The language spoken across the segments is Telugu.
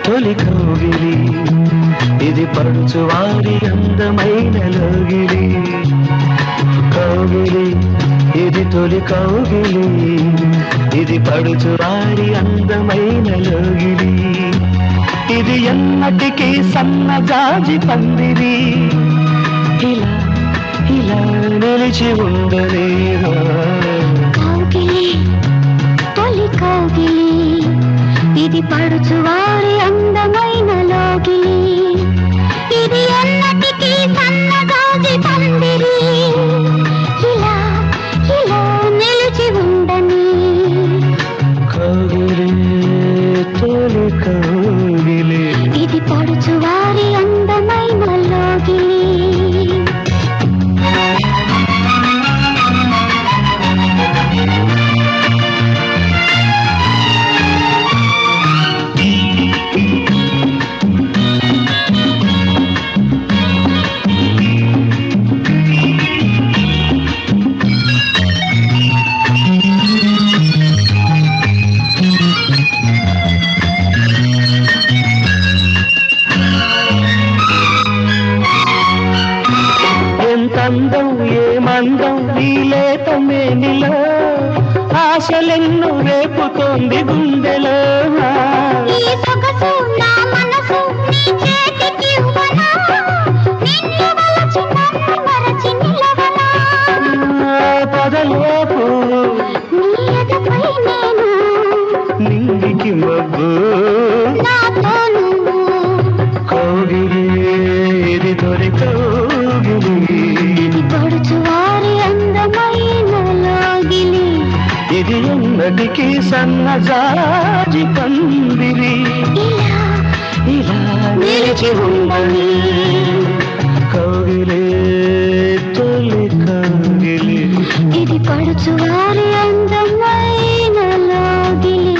తొలి కౌగిలి ఇది పడుచువారి అందమైన లోగిలి కౌగిలి ఇది తొలి కౌగిలి ఇది పడుచువారి అందమైన లోగిలి ఇది ఎన్నటికీ సన్నజాజి పందిరి ఇలా ఇలా నిలిచి ఉండలేదా కౌగిలి తొలి కౌగిలి ఇది పడుచువారి అందమైన లోగిలి ఇది ఎన్నటికీ సన్నగాజి పందిరి ఇలా ఇలా నిలిచి ఉండని కౌగిలి తొలి కౌగిలి ఇది పడుచువారి అందమైన లోగిలి అందం ఏమందం ఈ లేత మేనిలో ఆశలెన్ను రేపుతోంది గుండెలో ఈ సొగసు నా మనసు నీ చేతికి ఇవ్వనా నిన్ను వలచి నన్ను మరచి నిలవనా పదలోపు నీ ఎదపై నేను నింగికి మబ్బు నాతో నువ్వు కౌగిలి ఇది తొలి కౌగిలి ఇది పడుచువారి అందమైన లోగిలి ఇది ఎన్నటికీ సన్నజాజి పందిరి ఇలా ఇలా నిలిచి ఉండని కౌగిలి తొలి కౌగిలి ఇది పడుచువారి అందమైన లోగిలి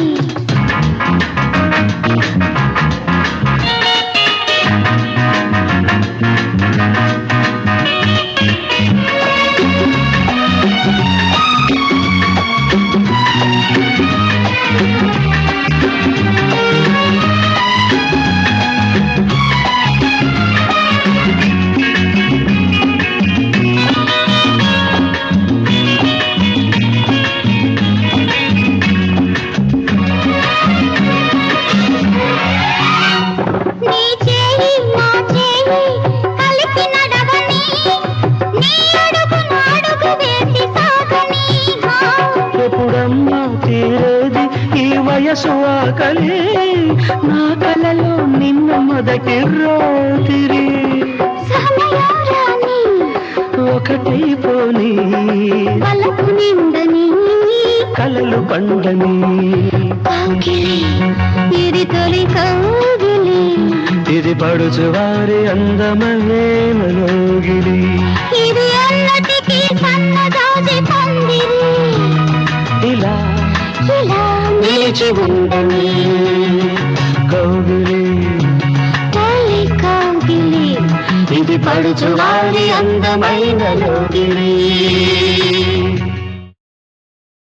ఎప్పుడమ్మా తీరేది ఈ వయసు ఆకలి నా కలలో నిన్న మొదటి రాత్రి ఒకటైపోని పలకు నిండని కలలు పండని ఇది తొలి కౌగిలి ఇది పడుచువారి అందమైన లోగిలి ఇది ఎన్నటికీ సన్నగాజి పందిరి ఇలా ఇలా నిలిచి ఉండని కౌగిలి తొలి కౌగిలి ఇది పడుచువారి అందమైన లోగిలి